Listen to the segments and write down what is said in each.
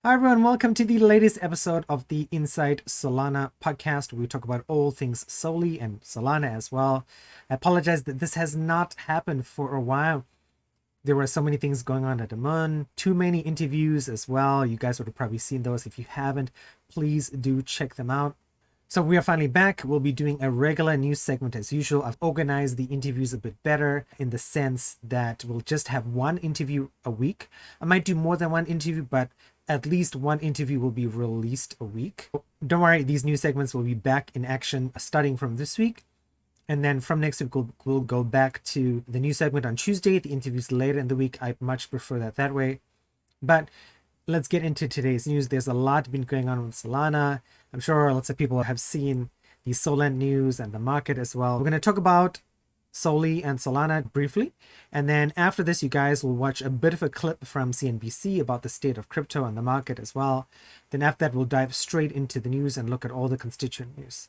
Hi everyone, welcome to the latest episode of the Inside Solana podcast. We talk about all things SOLI and Solana as well. I apologize that this has not happened for a while. There were so many things going on at the moment, too many interviews as well. You guys would have probably seen those. If you haven't, please do check them out. So we are finally back. We'll be doing a regular news segment as usual. I've organized the interviews a bit better in the sense that we'll just have one interview a week. I might do more than one interview, but at least one interview will be released a week. Don't worry, these new segments will be back in action starting from this week. And then from next week, we'll go back to the new segment on Tuesday. The interviews later in the week. I much prefer that way. But let's get into today's news. There's a lot been going on with Solana. I'm sure lots of people have seen the Solend news and the market as well. We're going to talk about SOLI and Solana briefly, and then after this you guys will watch a bit of a clip from CNBC about the state of crypto and the market as well. Then after that we'll dive straight into the news and look at all the constituent news.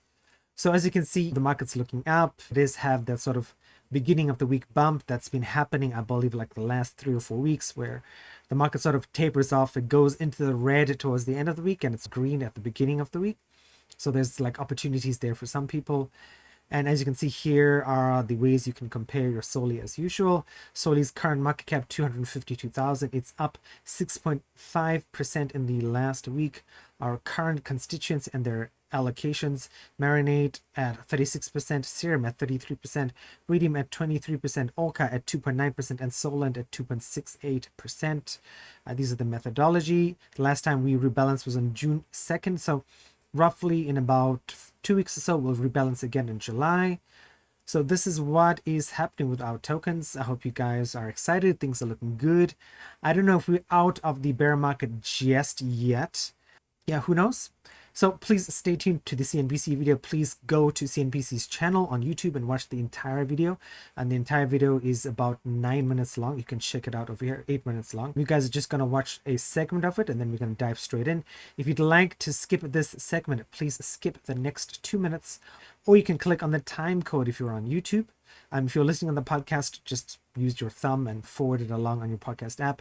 So as you can see, the market's looking up. It is have that sort of beginning of the week bump that's been happening, I believe, like the last 3 or 4 weeks, where the market sort of tapers off. It goes into the red towards the end of the week and it's green at the beginning of the week. So there's like opportunities there for some people. And as you can see, here are the ways you can compare your SOLI as usual. SOLI's current market cap, 252,000. It's up 6.5% in the last week. Our current constituents and their allocations: Marinade at 36%, Serum at 33%, Raydium at 23%, Orca at 2.9%, and Solend at 2.68%. These are the methodology. The last time we rebalanced was on June 2nd. So roughly in about 2 weeks or so, we'll rebalance again in July. So this is what is happening with our tokens. I hope you guys are excited. Things are looking good. I don't know if we're out of the bear market just yet. Yeah, who knows? So please stay tuned to the CNBC video. Please go to CNBC's channel on YouTube and watch the entire video. And the entire video is about 9 minutes long. You can check it out over here, 8 minutes long. You guys are just going to watch a segment of it and then we're going to dive straight in. If you'd like to skip this segment, please skip the next 2 minutes. Or you can click on the time code if you're on YouTube. If you're listening on the podcast, just use your thumb and forward it along on your podcast app.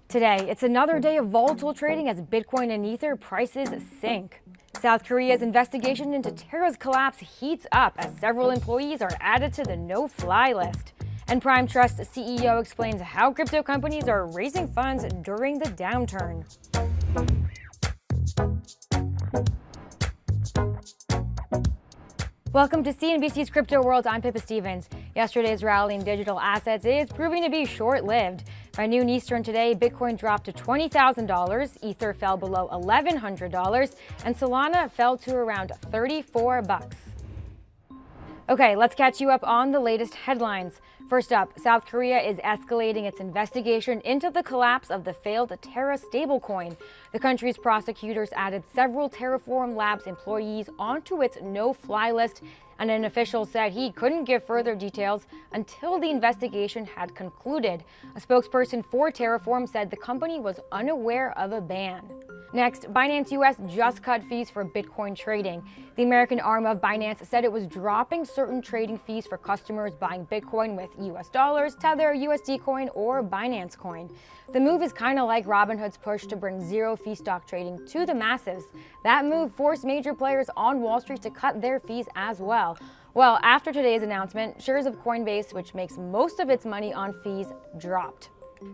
Today, it's another day of volatile trading as Bitcoin and Ether prices sink. South Korea's investigation into Terra's collapse heats up as several employees are added to the no-fly list. And Prime Trust CEO explains how crypto companies are raising funds during the downturn. Welcome to CNBC's Crypto World. I'm Pippa Stevens. Yesterday's rally in digital assets is proving to be short-lived. By noon Eastern today, Bitcoin dropped to $20,000, Ether fell below $1,100, and Solana fell to around $34. Okay, let's catch you up on the latest headlines. First up, South Korea is escalating its investigation into the collapse of the failed Terra stablecoin. The country's prosecutors added several Terraform Labs employees onto its no-fly list, and an official said he couldn't give further details until the investigation had concluded. A spokesperson for Terraform said the company was unaware of a ban. Next, Binance US just cut fees for Bitcoin trading. The American arm of Binance said it was dropping certain trading fees for customers buying Bitcoin with US dollars, Tether, USD Coin, or Binance Coin. The move is kind of like Robinhood's push to bring zero-fee stock trading to the masses. That move forced major players on Wall Street to cut their fees as well. Well, after today's announcement, shares of Coinbase, which makes most of its money on fees, dropped.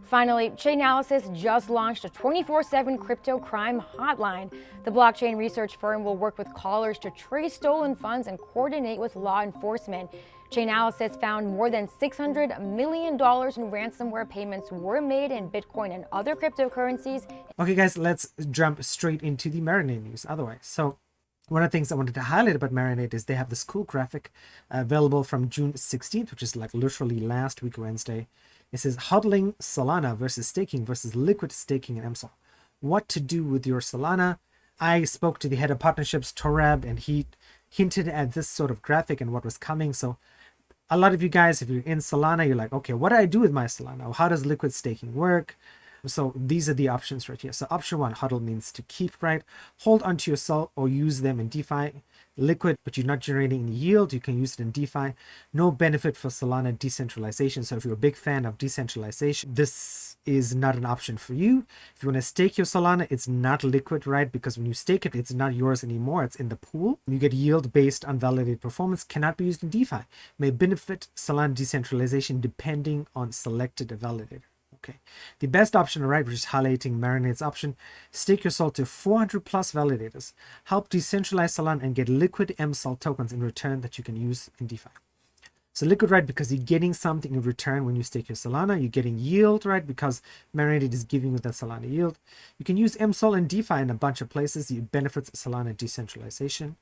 Finally, Chainalysis just launched a 24/7 crypto crime hotline. The blockchain research firm will work with callers to trace stolen funds and coordinate with law enforcement. Chainalysis found more than $600 million in ransomware payments were made in Bitcoin and other cryptocurrencies. Okay guys, let's jump straight into the Marinade news otherwise. So one of the things I wanted to highlight about Marinade is they have this cool graphic available from June 16th, which is like literally last week Wednesday. It says hodling Solana versus staking versus liquid staking in mSOL. What to do with your Solana? I spoke to the head of partnerships, Torab, and he hinted at this sort of graphic and what was coming. So a lot of you guys, if you're in Solana, you're like, okay, what do I do with my Solana? How does liquid staking work? So these are the options right here. So option 1, hodl, means to keep, right? Hold onto your SOL or use them in DeFi. liquid, but you're not generating any yield. You can use it in DeFi. No benefit for Solana decentralization. So if you're a big fan of decentralization, this is not an option for you. If you want to stake your Solana, it's not liquid, right? Because when you stake it, it's not yours anymore. It's in the pool. You get yield based on validated performance, cannot be used in DeFi. May benefit Solana decentralization depending on selected validator. Okay, the best option, right, which is highlighting Marinade's option, stake your SOL to 400 plus validators, help decentralize Solana and get liquid mSOL tokens in return that you can use in DeFi. So liquid, right, because you're getting something in return when you stake your Solana. You're getting yield, right, because Marinade is giving you that Solana yield. You can use mSOL and DeFi in a bunch of places. It benefits Solana decentralization.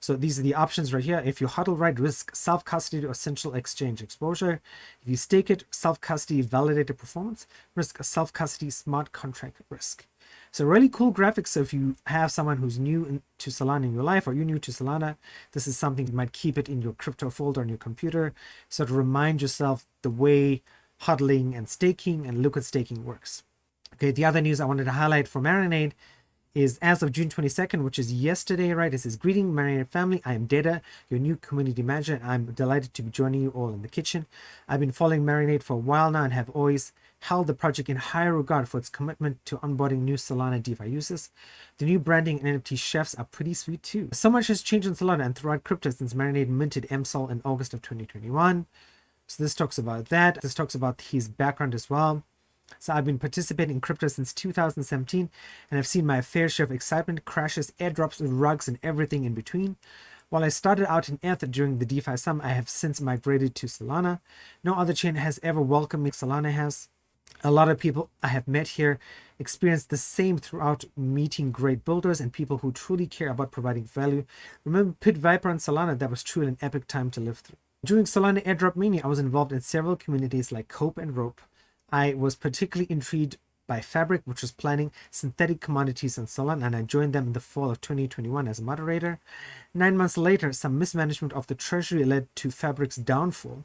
So these are the options right here. If you HODL, right, risk self-custody or central exchange exposure. If you stake it, self-custody validated performance, risk self-custody smart contract risk. So really cool graphics. So if you have someone who's new to Solana in your life, or you're new to Solana, this is something you might keep it in your crypto folder on your computer. So to remind yourself the way HODLing and staking and liquid staking works. Okay, the other news I wanted to highlight for Marinade is as of June 22nd, which is yesterday, right? It says, greeting Marinade family. I am Data, your new community manager, and I'm delighted to be joining you all in the kitchen. I've been following Marinade for a while now and have always held the project in high regard for its commitment to onboarding new Solana DeFi users. The new branding and NFT chefs are pretty sweet too. So much has changed in Solana and throughout crypto since Marinade minted mSOL in August of 2021. So this talks about that. This talks about his background as well. So I've been participating in crypto since 2017 and I've seen my fair share of excitement, crashes, airdrops, rugs, and everything in between. While I started out in ETH during the DeFi Summit, I have since migrated to Solana. No other chain has ever welcomed me. Solana has. A lot of people I have met here experienced the same throughout meeting great builders and people who truly care about providing value. Remember Pit Viper and Solana? That was truly an epic time to live through. During Solana Airdrop Mania, I was involved in several communities like Cope and Rope. I was particularly intrigued by Fabric, which was planning synthetic commodities on Solana, and I joined them in the fall of 2021 as a moderator. 9 months later, some mismanagement of the treasury led to Fabric's downfall.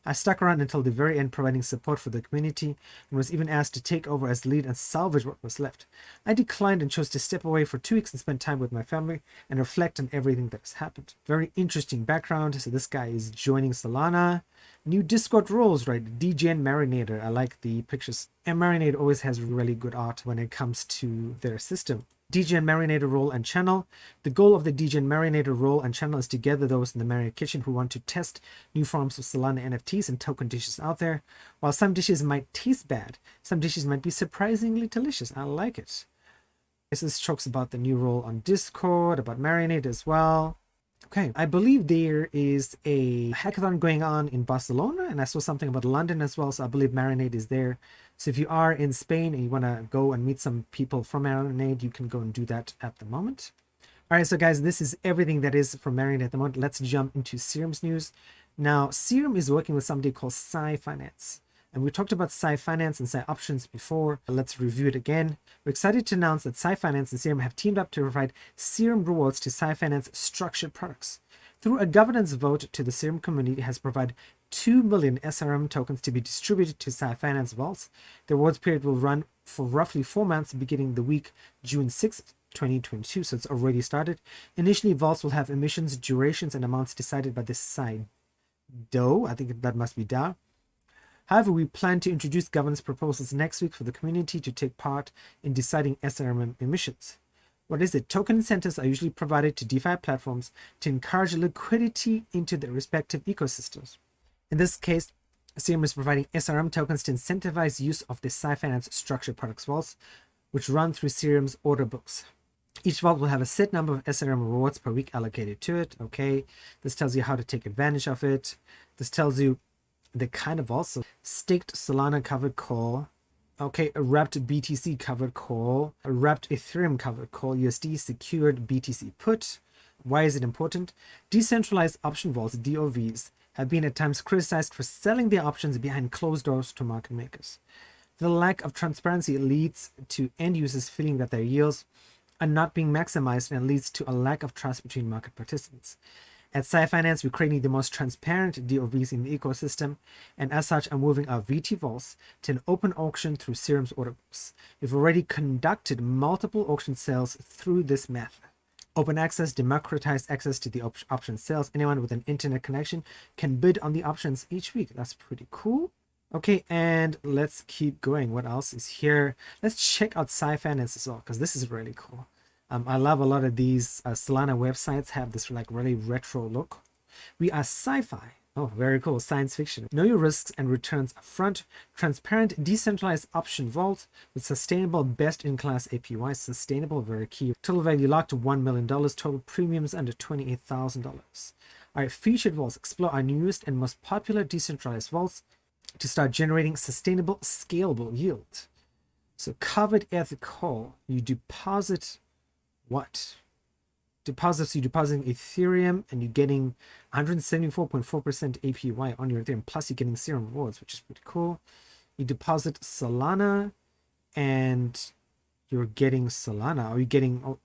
I stuck around until the very end, providing support for the community, and was even asked to take over as lead and salvage what was left. I declined and chose to step away for 2 weeks and spend time with my family and reflect on everything that has happened. Very interesting background. So this guy is joining Solana. New Discord roles, right? DJ and Marinator. I like the pictures. And Marinade always has really good art when it comes to their system. DJ and Marinator role and channel. The goal of the DJ and Marinator role and channel is to gather those in the Marinade kitchen who want to test new forms of Solana NFTs and token dishes out there. While some dishes might taste bad, some dishes might be surprisingly delicious. I like it. This talks about the new role on Discord, about Marinade as well. Okay, I believe there is a hackathon going on in Barcelona, and I saw something about London as well, so I believe Marinade is there. So if you are in Spain and you want to go and meet some people from Marinade, you can go and do that at the moment. All right, so guys, this is everything that is from Marinade at the moment. Let's jump into Serum's news. Now, Serum is working with somebody called Psy Finance. And we talked about Psy Finance and Psy Options before. Let's review it again. We're excited to announce that Psy Finance and Serum have teamed up to provide Serum rewards to Psy Finance structured products. Through a governance vote to the Serum community has provided 2 million SRM tokens to be distributed to Psy Finance vaults. The rewards period will run for roughly 4 months, beginning the week June 6th, 2022. So it's already started. Initially, vaults will have emissions, durations, and amounts decided by the Psy DAO. I think that must be DAO. However, we plan to introduce governance proposals next week for the community to take part in deciding SRM emissions. What is it? Token incentives are usually provided to DeFi platforms to encourage liquidity into their respective ecosystems. In this case, Serum is providing SRM tokens to incentivize use of the Psy Finance structured products vaults, which run through Serum's order books. Each vault will have a set number of SRM rewards per week allocated to it. Okay, this tells you how to take advantage of it. This tells you the kind of also staked Solana covered call, okay, a wrapped BTC covered call, a wrapped Ethereum covered call, USD secured BTC put. Why is it important? Decentralized option vaults, DOVs, have been at times criticized for selling their options behind closed doors to market makers. The lack of transparency leads to end users feeling that their yields are not being maximized and leads to a lack of trust between market participants. At Psy Finance, we're creating the most transparent DOVs in the ecosystem, and as such, are moving our VT vaults to an open auction through Serum's order books. We've already conducted multiple auction sales through this method. Open access, democratized access to the option sales. Anyone with an internet connection can bid on the options each week. That's pretty cool. Okay, and let's keep going. What else is here? Let's check out Sci-Finance as well, because this is really cool. I love a lot of these Solana websites have this like really retro look. We are sci-fi. Oh, very cool. Science fiction. Know your risks and returns upfront. Transparent, decentralized option vault with sustainable, best-in-class APY. Sustainable, very key. Total value locked to $1 million. Total premiums under $28,000. All right, featured vaults. Explore our newest and most popular decentralized vaults to start generating sustainable, scalable yield. So covered ethical. You deposit what? Deposits, you depositing Ethereum and you're getting 174.4% APY on your Ethereum, plus you're getting Serum rewards, which is pretty cool. You deposit Solana and you're getting Solana, or you're getting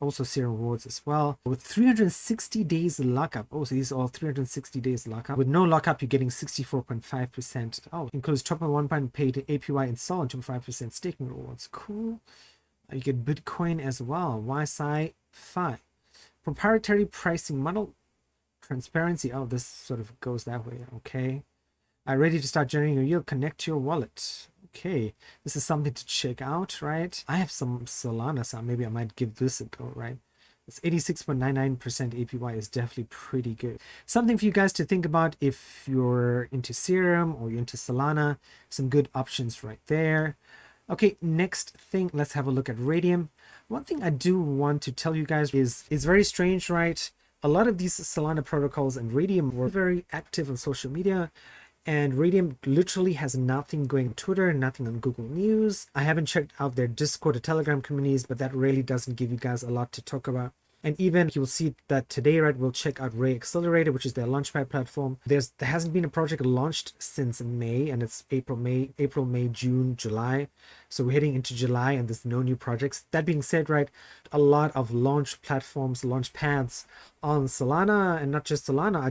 also Serum rewards as well. With 360 days lockup. Oh, so these are all 360 days lockup. With no lockup, you're getting 64.5%. Oh, includes 12.1% paid APY in SOL and 2.5% staking rewards. Cool. You get Bitcoin as well. Is Psy Fi. Proprietary pricing model, transparency. Oh, this sort of goes that way. Okay. Ready to start generating your yield. Connect to your wallet. Okay. This is something to check out, right? I have some Solana, so maybe I might give this a go, right? It's 86.99% APY is definitely pretty good. Something for you guys to think about if you're into Serum or you're into Solana. Some good options right there. Okay, next thing, let's have a look at Raydium. One thing I do want to tell you guys is it's very strange, right? A lot of these Solana protocols and Raydium were very active on social media, and Raydium literally has nothing going on Twitter, nothing on Google News. I haven't checked out their Discord or Telegram communities, but that really doesn't give you guys a lot to talk about. And even you'll see that today, right, we'll check out Ray Accelerator, which is their launchpad platform. There hasn't been a project launched since May, and it's April, May, June, July. So we're heading into July and there's no new projects. That being said, right, a lot of launch platforms, launch pads on Solana, and not just Solana,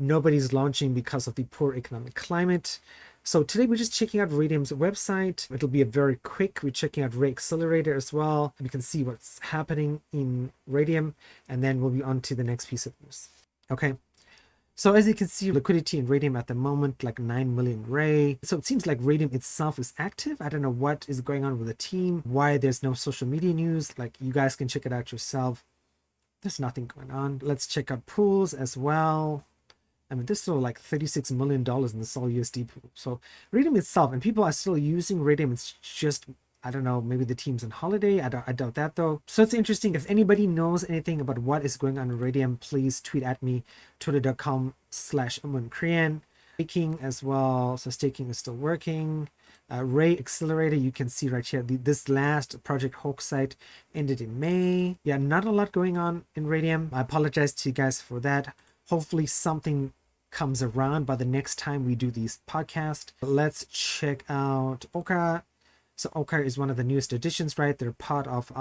nobody's launching because of the poor economic climate. So today we're just checking out Raydium's website. It'll be a very quick. We're checking out Ray Accelerator as well. We can see what's happening in Raydium, and then we'll be on to the next piece of news. Okay. So as you can see, liquidity in Raydium at the moment, like 9 million Ray. So it seems like Raydium itself is active. I don't know what is going on with the team, why there's no social media news. Like, you guys can check it out yourself. There's nothing going on. Let's check out pools as well. I mean, there's still like $36 million in the SOL USD pool. So Raydium itself, and people are still using Raydium. It's just, I don't know, maybe the team's on holiday. I doubt that though. So it's interesting. If anybody knows anything about what is going on in Raydium, please tweet at me, twitter.com/Korean. Staking as well. So staking is still working. Ray Accelerator, you can see right here, this last Project Hawk site ended in May. Yeah, not a lot going on in Raydium. I apologize to you guys for that. Hopefully something comes around by the next time we do these podcasts. Let's check out Orca. So Orca is one of the newest additions, right? They're part of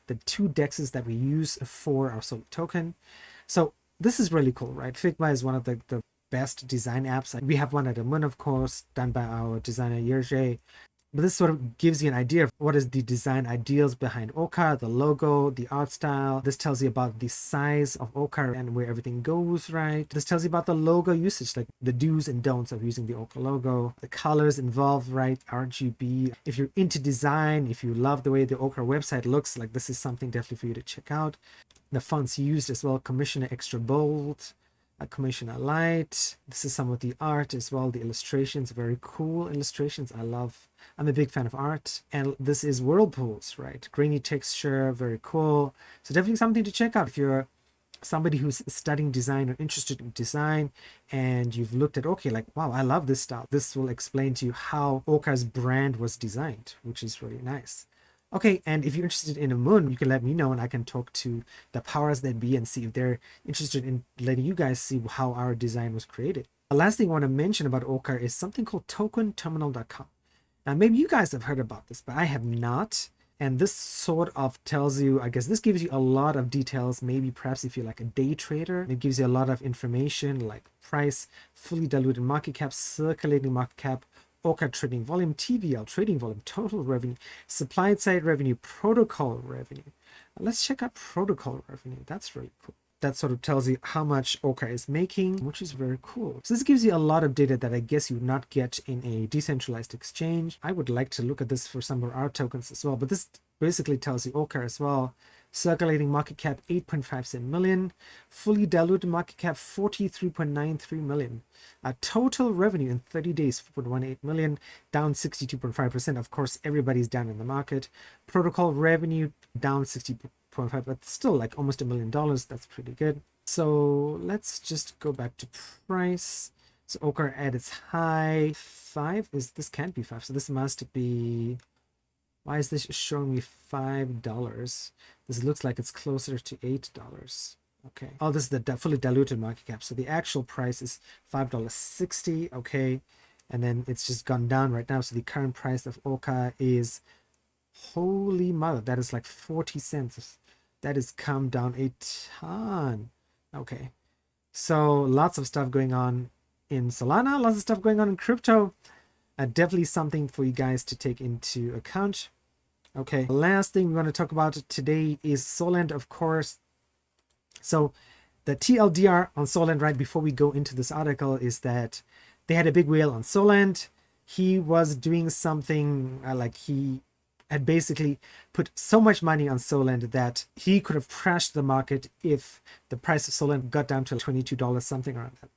the 2 dexes that we use for our SOLI token. So this is really cool, right? Figma is one of the best design apps. We have one at the Moon, of course, done by our designer Yerje. But this sort of gives you an idea of what is the design ideals behind Orca, the logo, the art style. This tells you about the size of Orca and where everything goes, right? This tells you about the logo usage, like the do's and don'ts of using the Orca logo, the colors involved, right? RGB. If you're into design, if you love the way the Orca website looks, like this is something definitely for you to check out. The fonts used as well, Commissioner Extra Bold, Commissioner Light. This is some of the art as well, the illustrations, very cool illustrations. I'm a big fan of art. And this is whirlpools, right? Grainy texture, very cool. So definitely something to check out if you're somebody who's studying design or interested in design, and you've looked at, okay, like, wow, I love this style. This will explain to you how Orca's brand was designed, which is really nice. Okay, and if you're interested in a moon, you can let me know and I can talk to the powers that be and see if they're interested in letting you guys see how our design was created. The last thing I want to mention about Orca is something called tokenterminal.com. Now, maybe you guys have heard about this, but I have not. And this sort of tells you, I guess this gives you a lot of details. Maybe perhaps if you're like a day trader, it gives you a lot of information like price, fully diluted market cap, circulating market cap, Orca trading volume, TVL trading volume, total revenue, supply side revenue, protocol revenue. Let's check out protocol revenue. That's really cool. That sort of tells you how much Orca is making, which is very cool. So this gives you a lot of data that I guess you would not get in a decentralized exchange. I would like to look at this for some of our tokens as well, but this basically tells you Orca as well. Circulating market cap 8.57 million, fully diluted market cap 43.93 million. Total revenue in 30 days 4.18 million, down 62.5%. Of course, everybody's down in the market. Protocol revenue down 60.5, but still like almost $1 million. That's pretty good. So let's just go back to price. So Orca at its high 5 is this can't be 5. So this must be. Why is this showing me $5? This looks like it's closer to $8. Okay. Oh, this is the fully diluted market cap. So the actual price is $5.60. Okay. And then it's just gone down right now. So the current price of Orca is, holy mother, that is like 40 cents. That has come down a ton. Okay. So lots of stuff going on in Solana, lots of stuff going on in crypto. Definitely something for you guys to take into account. Okay, the last thing we want to talk about today is Solend, of course. So the TLDR on Solend right before we go into this article is that they had a big whale on Solend. He was doing something like he had basically put so much money on Solend that he could have crashed the market if the price of Solend got down to $22, something around that.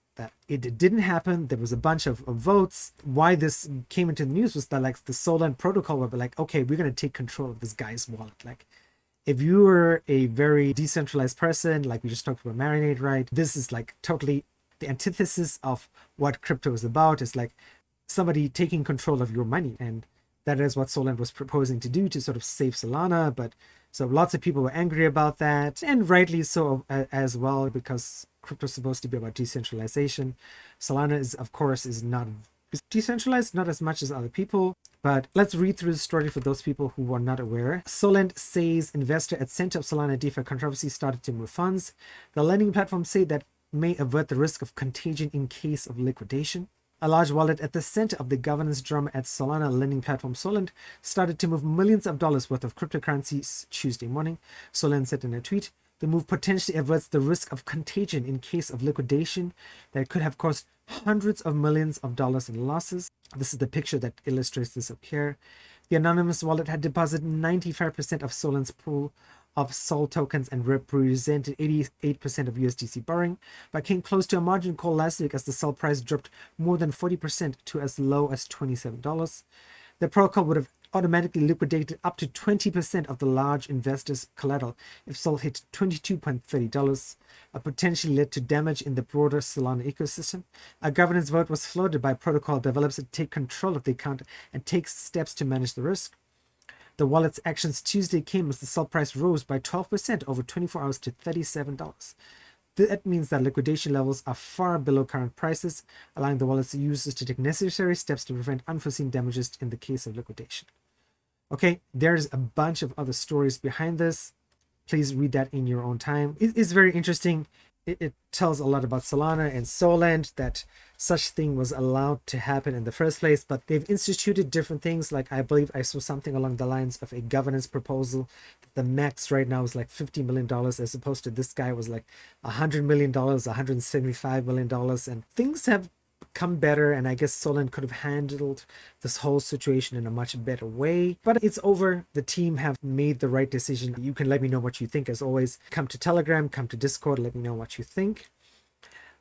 It didn't happen. There was a bunch of votes. Why this came into the news was that like the Solend protocol were like, okay, we're going to take control of this guy's wallet. Like if you were a very decentralized person, like we just talked about Marinade, right? This is like totally the antithesis of what crypto is about. It's like somebody taking control of your money. And that is what Solend was proposing to do to sort of save Solana. But so lots of people were angry about that, and rightly so as well, because crypto is supposed to be about decentralization. Solana is, of course, is decentralized, not as much as other people. But let's read through the story for those people who are not aware. Solend says investor at center of Solana DeFi controversy started to move funds. The lending platform say that may avert the risk of contagion in case of liquidation. A large wallet at the center of the governance drama at Solana lending platform Solend started to move millions of dollars worth of cryptocurrencies Tuesday morning. Solend said in a tweet, the move potentially averts the risk of contagion in case of liquidation that could have caused hundreds of millions of dollars in losses. This is the picture that illustrates this up here. The anonymous wallet had deposited 95% of Solend's pool of SOL tokens and represented 88% of USDC borrowing, but came close to a margin call last week as the SOL price dropped more than 40% to as low as $27. The protocol would have automatically liquidated up to 20% of the large investors' collateral if SOL hit $22.30, potentially led to damage in the broader Solana ecosystem. A governance vote was floated by protocol developers to take control of the account and take steps to manage the risk. The wallet's actions Tuesday came as the SOL price rose by 12% over 24 hours to $37. That means that liquidation levels are far below current prices, allowing the wallet's users to take necessary steps to prevent unforeseen damages in the case of liquidation. Okay, there's a bunch of other stories behind this. Please read that in your own time. It is very interesting. It tells a lot about Solana and Solend, that such thing was allowed to happen in the first place, but they've instituted different things. Like I believe I saw something along the lines of a governance proposal. The max right now is like $50 million, as opposed to this guy was like $100 million, $175 million, and things have come better, and I guess Solend could have handled this whole situation in a much better way, but it's over. The team have made the right decision. You can let me know what you think. As always, come to Telegram, come to Discord, let me know what you think.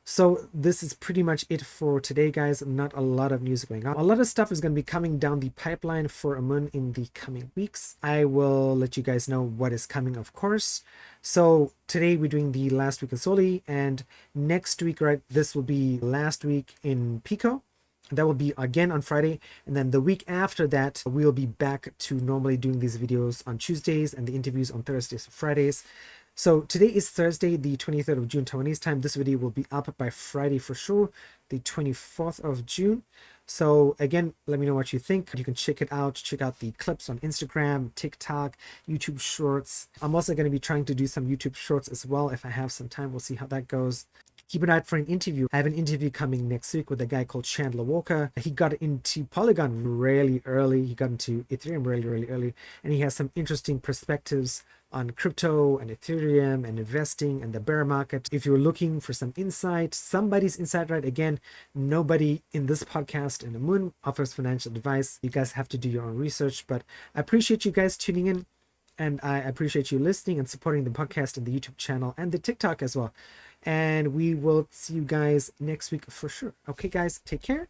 So this is pretty much it for today, guys. Not a lot of news going on. A lot of stuff is going to be coming down the pipeline for Amun in the coming weeks. I will let you guys know what is coming, of course. So today we're doing the last week of SOLI, and next week, right, this will be last week in Pico. That will be again on Friday, and then the week after that we'll be back to normally doing these videos on Tuesdays and the interviews on Thursdays and Fridays. So today is Thursday, the 23rd of June Taiwanese time. This video will be up by Friday for sure, the 24th of June. So again, let me know what you think. You can check it out. Check out the clips on Instagram, TikTok, YouTube Shorts. I'm also going to be trying to do some YouTube Shorts as well if I have some time. We'll see how that goes. keep an eye out for an interview. I have an interview coming next week with a guy called Chandler Walker. He got into Polygon really early. He got into Ethereum really early, and he has some interesting perspectives on crypto and Ethereum and investing and the bear market. If you're looking for some insight, somebody's insight, right? Again, nobody in this podcast and the moon offers financial advice. You guys have to do your own research, but I appreciate you guys tuning in, and I appreciate you listening and supporting the podcast and the YouTube channel and the TikTok as well. And we will see you guys next week for sure. Okay, guys, take care.